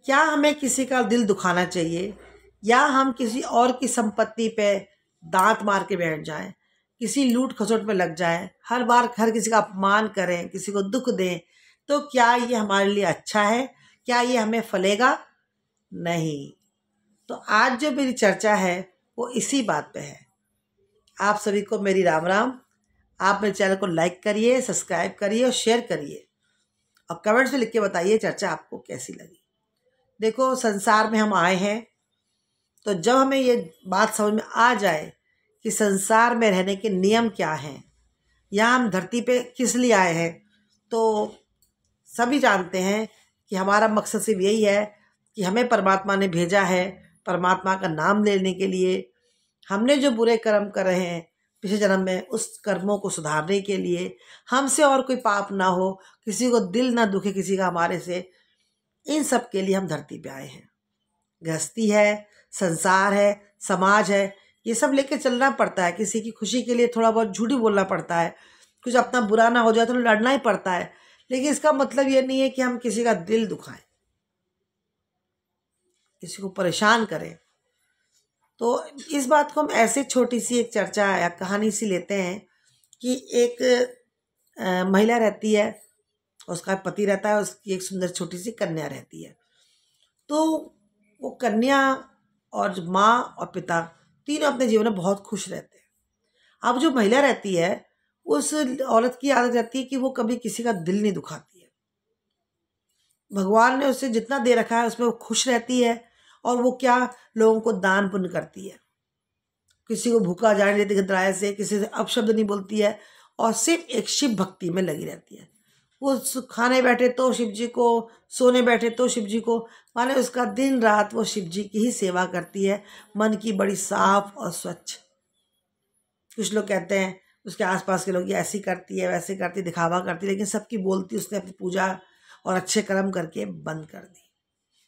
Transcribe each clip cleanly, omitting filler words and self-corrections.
क्या हमें किसी का दिल दुखाना चाहिए, या हम किसी और की संपत्ति पे दांत मार के बैठ जाएं, किसी लूट खसोट में लग जाएं, हर बार हर किसी का अपमान करें, किसी को दुख दें? तो क्या ये हमारे लिए अच्छा है? क्या ये हमें फलेगा? नहीं। तो आज जो मेरी चर्चा है वो इसी बात पे है। आप सभी को मेरी राम राम। आप मेरे चैनल को लाइक करिए, सब्सक्राइब करिए और शेयर करिए, और कमेंट्स में लिख के बताइए चर्चा आपको कैसी लगी। देखो, संसार में हम आए हैं, तो जब हमें ये बात समझ में आ जाए कि संसार में रहने के नियम क्या हैं, या हम धरती पे किस लिए आए हैं, तो सभी जानते हैं कि हमारा मकसद सिर्फ यही है कि हमें परमात्मा ने भेजा है परमात्मा का नाम लेने के लिए। हमने जो बुरे कर्म कर रहे हैं पिछले जन्म में, उस कर्मों को सुधारने के लिए, हमसे और कोई पाप ना हो, किसी को दिल ना दुखे किसी का हमारे से, इन सब के लिए हम धरती पे आए हैं। गृहस्थी है, संसार है, समाज है, ये सब लेके चलना पड़ता है। किसी की खुशी के लिए थोड़ा बहुत झूठी बोलना पड़ता है, कुछ अपना बुरा ना हो जाए तो लड़ना ही पड़ता है। लेकिन इसका मतलब ये नहीं है कि हम किसी का दिल दुखाएं, किसी को परेशान करें। तो इस बात को हम ऐसे छोटी सी एक चर्चा या कहानी सी लेते हैं कि एक महिला रहती है, उसका पति रहता है, उसकी एक सुंदर छोटी सी कन्या रहती है। तो वो कन्या और माँ और पिता तीनों अपने जीवन में बहुत खुश रहते हैं। अब जो महिला रहती है, उस औरत की आदत रहती है कि वो कभी किसी का दिल नहीं दुखाती है। भगवान ने उसे जितना दे रखा है उसमें वो खुश रहती है, और वो क्या, लोगों को दान पुण्य करती है, किसी को भूखा जाने देती गंदराए से, किसी से अपशब्द नहीं बोलती है, और सिर्फ एक शिव भक्ति में लगी रहती है। वो खाने बैठे तो शिव जी को, सोने बैठे तो शिव जी को, माने उसका दिन रात वो शिव जी की ही सेवा करती है, मन की बड़ी साफ और स्वच्छ। कुछ लोग कहते हैं उसके आसपास के लोग, ये ऐसी करती है वैसे करती, दिखावा करती, लेकिन सबकी बोलती उसने अपनी पूजा और अच्छे कर्म करके बंद कर दी।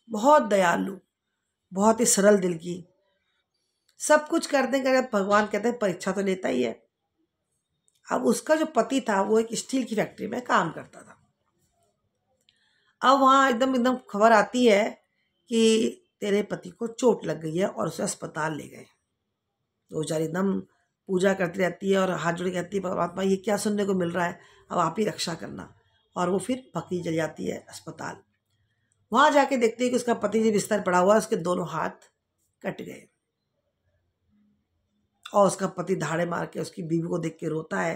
बहुत दयालु, बहुत ही सरल दिल की, सब कुछ करते करते भगवान कहते हैं परीक्षा तो लेता ही है। अब उसका जो पति था वो एक स्टील की फैक्ट्री में काम करता था। अब वहाँ एकदम एकदम खबर आती है कि तेरे पति को चोट लग गई है, और उसे अस्पताल ले गए। तो बेचारी एकदम पूजा करती रहती है और हाथ जोड़ कहती है, परमात्मा ये क्या सुनने को मिल रहा है, अब आप ही रक्षा करना। और वो फिर पकड़ी चली जाती है अस्पताल। वहाँ जाके देखती है कि उसका पति जो बिस्तर पड़ा हुआ है, उसके दोनों हाथ कट गए, और उसका पति धाड़े मार के उसकी बीवी को देख के रोता है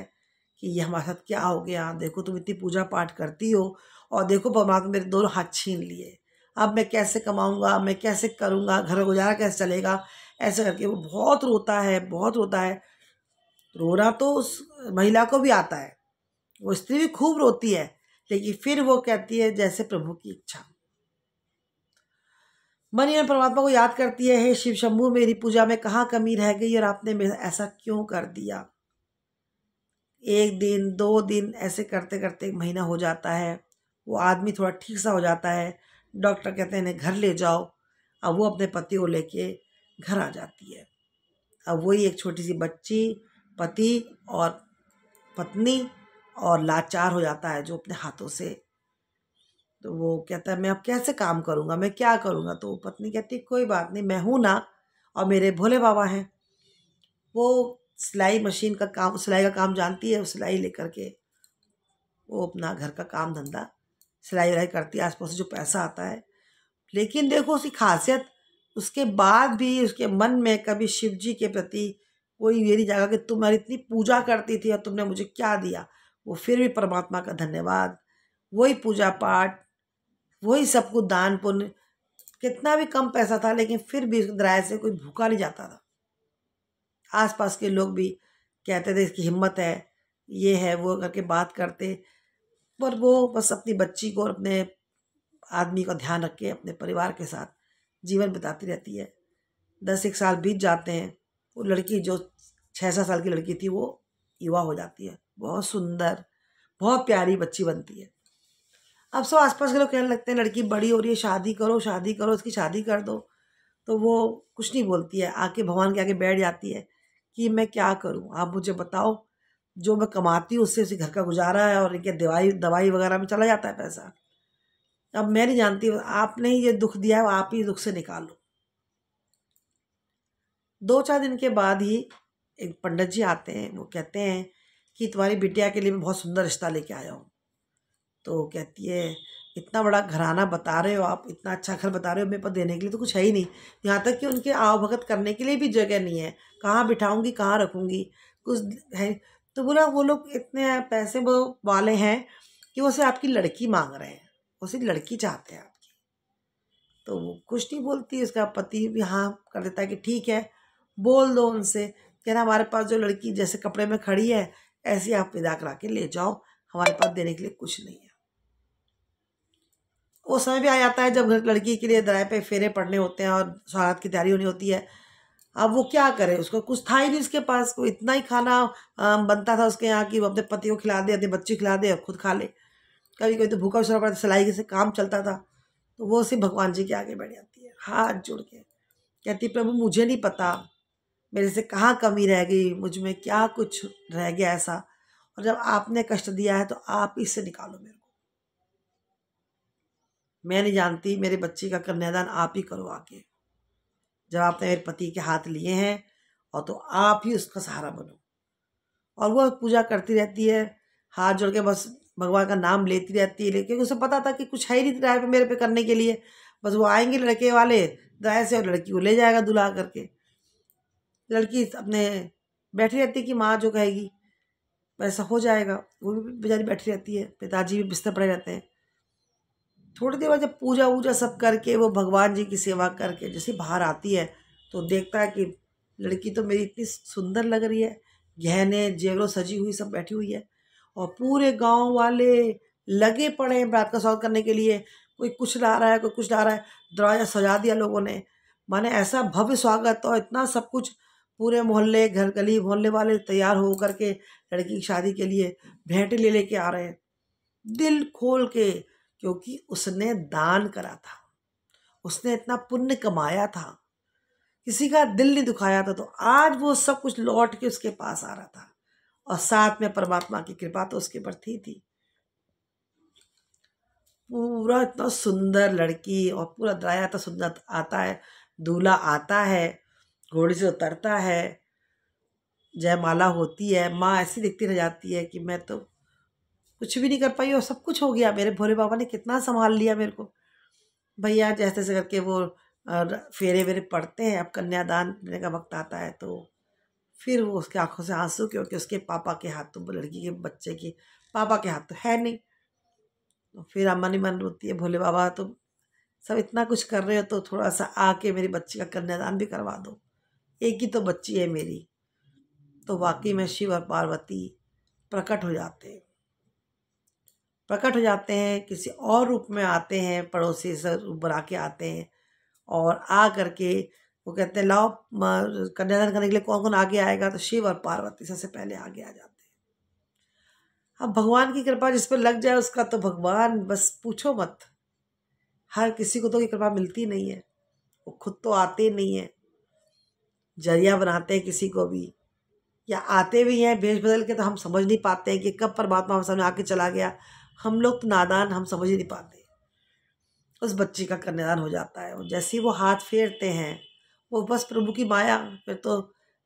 कि ये हमारे साथ क्या हो गया, देखो तुम इतनी पूजा पाठ करती हो, और देखो परमात्मा मेरे दोनों हाथ छीन लिए, अब मैं कैसे कमाऊंगा, मैं कैसे करूंगा, घर का गुजारा कैसे चलेगा। ऐसे करके वो बहुत रोता है, बहुत रोता है। रोना तो उस महिला को भी आता है, वो स्त्री भी खूब रोती है, लेकिन फिर वो कहती है जैसे प्रभु की इच्छा। मन ही मन परमात्मा को याद करती है, हे शिव शंभु, मेरी पूजा में कहाँ कमी रह गई और आपने मेरा ऐसा क्यों कर दिया। एक दिन, 2 दिन, ऐसे करते करते 1 महीना हो जाता है। वो आदमी थोड़ा ठीक सा हो जाता है। डॉक्टर कहते हैं इन्हें घर ले जाओ। अब वो अपने पति को लेके घर आ जाती है। अब वही एक छोटी सी बच्ची, पति और पत्नी, और लाचार हो जाता है जो अपने हाथों से। तो वो कहता है मैं अब कैसे काम करूँगा, मैं क्या करूँगा। तो पत्नी कहती है कोई बात नहीं, मैं हूँ ना, और मेरे भोले बाबा हैं। वो सिलाई मशीन का काम, सिलाई का काम जानती है, सिलाई लेकर के वो अपना घर का काम धंधा सिलाई वलाई करती है, आसपास से जो पैसा आता है। लेकिन देखो उसकी खासियत, उसके बाद भी उसके मन में कभी शिव जी के प्रति कोई ये नहीं जागा कि तुम्हारी इतनी पूजा करती थी और तुमने मुझे क्या दिया। वो फिर भी परमात्मा का धन्यवाद, वही पूजा पाठ, वही सब कुछ दान पुण्य, कितना भी कम पैसा था लेकिन फिर भी उसके दराय से कोई भूखा नहीं जाता था। आसपास के लोग भी कहते थे इसकी हिम्मत है, ये है वो करके बात करते, पर वो बस अपनी बच्ची को और अपने आदमी का ध्यान रख के अपने परिवार के साथ जीवन बिताती रहती है। 10 एक साल बीत जाते हैं। वो लड़की जो 6-7 साल की लड़की थी वो युवा हो जाती है, बहुत सुंदर, बहुत प्यारी बच्ची बनती है। अब सब आसपास के लोग कहने लगते हैं लड़की बड़ी हो रही है, शादी करो शादी करो, उसकी शादी कर दो। तो वो कुछ नहीं बोलती है, आके भगवान के आगे बैठ जाती है कि मैं क्या करूं, आप मुझे बताओ। जो मैं कमाती हूँ उससे घर का गुजारा है, और इनके दवाई वगैरह में चला जाता है पैसा। अब मैं नहीं जानती, आपने ही ये दुख दिया है, आप ही दुख से निकालो। 2-4 दिन के बाद ही एक पंडित जी आते हैं, वो कहते हैं कि तुम्हारी बिटिया के लिए मैं बहुत सुंदर रिश्ता लेके आया हूँ। तो कहती है इतना बड़ा घराना बता रहे हो आप, इतना अच्छा घर बता रहे हो, मेरे पास देने के लिए तो कुछ है ही नहीं, यहाँ तक कि उनके आवभगत करने के लिए भी जगह नहीं है, कहाँ बिठाऊंगी, कहाँ रखूंगी, कुछ है। तो बोला वो लोग इतने पैसे वो वाले हैं कि वो सिर्फ आपकी लड़की मांग रहे हैं, वो सिर्फ लड़की चाहते हैं आपकी। तो वो कुछ नहीं बोलती, उसका पति भी हाँ कर देता है कि ठीक है, बोल दो उनसे, कहना हमारे पास जो लड़की जैसे कपड़े में खड़ी है ऐसी आप विदा करा के ले जाओ, हमारे पास देने के लिए कुछ नहीं है। वो समय भी आ जाता है जब लड़की के लिए दराय पे फेरे पड़ने होते हैं और सौगात की तैयारी होनी होती है। अब वो क्या करे, उसको कुछ था ही नहीं उसके पास, को इतना ही खाना बनता था उसके यहाँ कि वो अपने पति को खिला दे, अपने बच्चे खिला दे और खुद खा ले। कभी कभी तो भूखा भी सोना पड़ता, सिलाई से काम चलता था। तो वो सिर्फ भगवान जी के आगे बढ़ जाती है, हाथ जोड़ के कहती प्रभु मुझे नहीं पता मेरे से कहाँ कमी रह गई, मुझ में क्या कुछ रह गया ऐसा, और जब आपने कष्ट दिया है तो आप इससे निकालो मेरे को। मैं नहीं जानती, मेरे बच्चे का कन्यादान आप ही करो आके, जब आपने मेरे पति के हाथ लिए हैं, और तो आप ही उसका सहारा बनो। और वो पूजा करती रहती है, हाथ जोड़ के बस भगवान का नाम लेती रहती है, लेकिन उसे पता था कि कुछ है ही नहीं राय पे मेरे पे करने के लिए, बस वो आएंगे लड़के वाले राय से और लड़की को ले जाएगा दुल्हा करके। लड़की अपने बैठी रहती है कि माँ जो कहेगी वैसा हो जाएगा, वो भी बेचारी बैठी रहती है, पिताजी भी बिस्तर पड़े रहते हैं। थोड़ी देर बाद जब पूजा वूजा सब करके वो भगवान जी की सेवा करके जैसे बाहर आती है तो देखता है कि लड़की तो मेरी इतनी सुंदर लग रही है, गहने जेवरों सजी हुई सब बैठी हुई है, और पूरे गांव वाले लगे पड़े हैं बारात का स्वागत करने के लिए, कोई कुछ ला रहा है, कोई कुछ ला रहा है, दरवाजा सजा दिया लोगों ने, माने ऐसा भव्य स्वागत और इतना सब कुछ, पूरे मोहल्ले घर गली मोहल्ले वाले तैयार हो करके लड़की की शादी के लिए भेंट ले लेके आ रहे हैं दिल खोल के, क्योंकि उसने दान करा था, उसने इतना पुण्य कमाया था, किसी का दिल नहीं दुखाया था, तो आज वो सब कुछ लौट के उसके पास आ रहा था, और साथ में परमात्मा की कृपा तो उसके पर थी। पूरा इतना सुंदर लड़की और पूरा दराया था, सुंदर आता है, दूल्हा आता है, घोड़े से उतरता है, जयमाला होती है, माँ ऐसी देखती रह जाती है कि मैं तो कुछ भी नहीं कर पाई और सब कुछ हो गया, मेरे भोले बाबा ने कितना संभाल लिया मेरे को। भैया जैसे तैसे करके वो फेरे वेरे पड़ते हैं, अब कन्यादान देने का वक्त आता है तो फिर वो उसके आंखों से आंसू, क्योंकि उसके पापा के हाथ तो लड़की के बच्चे के पापा के हाथ तो है नहीं। तो फिर अम्मा नहीं मन रोती है, भोले बाबा तो सब इतना कुछ कर रहे हो तो थोड़ा सा आके मेरी बच्ची का कन्यादान भी करवा दो, एक ही तो बच्ची है मेरी। तो वाकई में शिव और पार्वती प्रकट हो जाते हैं, प्रकट हो जाते हैं, किसी और रूप में आते हैं, पड़ोसी से रूप बना के आते हैं, और आ करके वो कहते हैं लाओ कन्यादान करने के लिए कौन कौन आगे आएगा, तो शिव और पार्वती सबसे पहले आगे आ जाते हैं। अब भगवान की कृपा जिस पर लग जाए उसका तो भगवान बस पूछो मत, हर किसी को तो की कृपा मिलती नहीं है, वो खुद तो आते नहीं है, जरिया बनाते हैं किसी को भी, या आते भी हैं भेष बदल के, तो हम समझ नहीं पाते हैं कि कब परमात्मा हम सामने आके चला गया, हम लोग तो नादान, हम समझ ही नहीं पाते। उस बच्ची का कन्यादान हो जाता है, और जैसे ही वो हाथ फेरते हैं, वो बस प्रभु की माया, फिर तो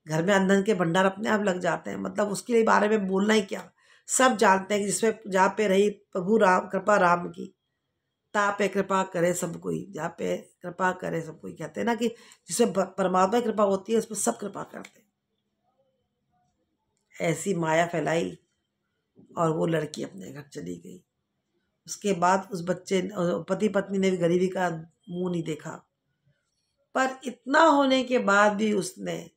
घर में अंधन के भंडार अपने आप लग जाते हैं, मतलब उसके लिए बारे में बोलना ही क्या, सब जानते हैं कि जिसमें जहाँ पे रही प्रभु राम कृपा राम की, ता पे कृपा करे सब कोई, जहाँ पे कृपा करे सब कोई, कहते हैं ना कि जिसमें परमात्मा की कृपा होती है उसमें सब कृपा करते हैं। ऐसी माया फैलाई और वो लड़की अपने घर चली गई। उसके बाद उस बच्चे पति पत्नी ने भी गरीबी का मुंह नहीं देखा, पर इतना होने के बाद भी उसने,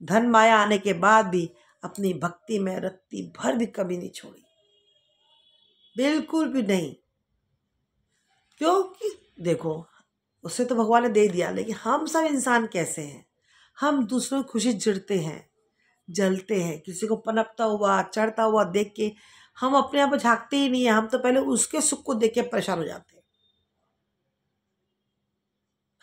धन माया आने के बाद भी अपनी भक्ति में रत्ती भर भी कमी नहीं छोड़ी, बिल्कुल भी नहीं। क्योंकि देखो उसे तो भगवान ने दे दिया, लेकिन हम सब इंसान कैसे हैं, हम दूसरों की खुशी चिढ़ते हैं, जलते हैं, किसी को पनपता हुआ चढ़ता हुआ देख के हम अपने आप झांकते ही नहीं है, हम तो पहले उसके सुख को देख के परेशान हो जाते हैं।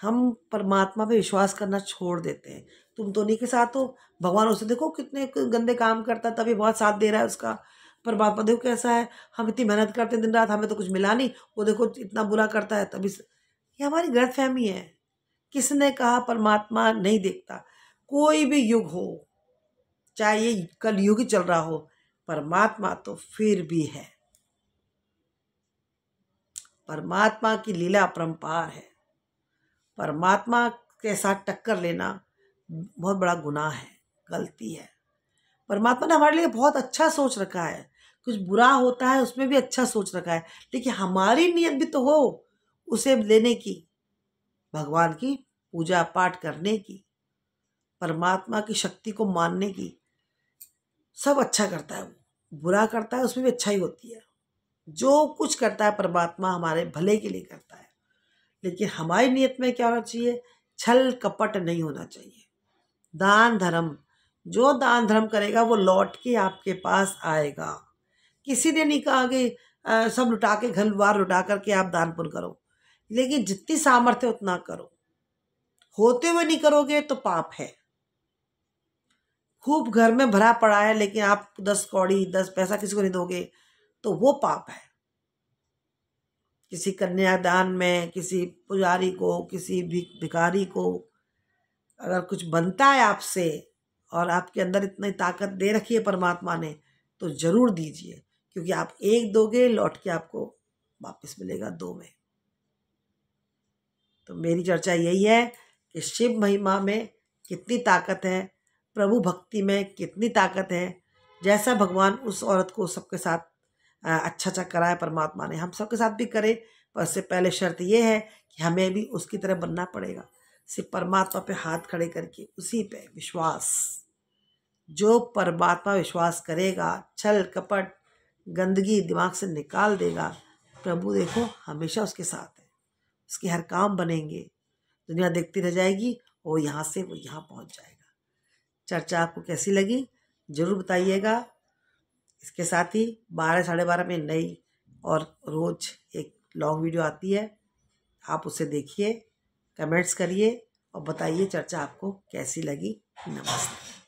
हम परमात्मा पे विश्वास करना छोड़ देते हैं, तुम तो उन्हीं के साथ हो, भगवान उसे देखो कितने गंदे काम करता तभी बहुत साथ दे रहा है उसका, परमात्मा देखो कैसा है, हम इतनी मेहनत करते दिन रात, हमें तो कुछ मिला नहीं, वो देखो इतना बुरा करता है। तभी ये हमारी गलतफहमी है। किसने कहा परमात्मा नहीं देखता? कोई भी युग हो, चाहे ये कल युग ही चल रहा हो, परमात्मा तो फिर भी है। परमात्मा की लीला अपरंपार है। परमात्मा के साथ टक्कर लेना बहुत बड़ा गुनाह है, गलती है। परमात्मा ने हमारे लिए बहुत अच्छा सोच रखा है, कुछ बुरा होता है उसमें भी अच्छा सोच रखा है, लेकिन हमारी नीयत भी तो हो उसे लेने की, भगवान की पूजा पाठ करने की, परमात्मा की शक्ति को मानने की। सब अच्छा करता है, वो बुरा करता है उसमें भी अच्छाई होती है। जो कुछ करता है परमात्मा हमारे भले के लिए करता है, लेकिन हमारी नीयत में क्या होना चाहिए? छल कपट नहीं होना चाहिए। दान धर्म, जो दान धर्म करेगा वो लौट के आपके पास आएगा। किसी ने नहीं कहा कि सब लुटा के, घर बार लुटा करके आप दान पुण्य करो, लेकिन जितनी सामर्थ्य उतना करो। होते हुए नहीं करोगे तो पाप है। खूब घर में भरा पड़ा है लेकिन आप 10 कौड़ी 10 पैसा किसी को नहीं दोगे तो वो पाप है। किसी कन्यादान में, किसी पुजारी को, किसी भिखारी को अगर कुछ बनता है आपसे और आपके अंदर इतनी ताकत दे रखी है परमात्मा ने, तो जरूर दीजिए, क्योंकि आप एक दोगे लौट के आपको वापस मिलेगा 2 में। तो मेरी चर्चा यही है कि शिव महिमा में कितनी ताकत है, प्रभु भक्ति में कितनी ताकत है। जैसा भगवान उस औरत को सबके साथ अच्छा कराया परमात्मा ने, हम सबके साथ भी करे, पर उससे पहले शर्त ये है कि हमें भी उसकी तरह बनना पड़ेगा। सिर्फ परमात्मा पे हाथ खड़े करके उसी पे विश्वास, जो परमात्मा विश्वास करेगा, छल कपट गंदगी दिमाग से निकाल देगा, प्रभु देखो हमेशा उसके साथ है, उसके हर काम बनेंगे, दुनिया देखती रह जाएगी, वो यहाँ से वो यहाँ पहुँच जाएगा। चर्चा आपको कैसी लगी जरूर बताइएगा। इसके साथ ही 12 साढ़े 12 में नई और रोज एक लॉन्ग वीडियो आती है, आप उसे देखिए, कमेंट्स करिए और बताइए चर्चा आपको कैसी लगी। नमस्ते।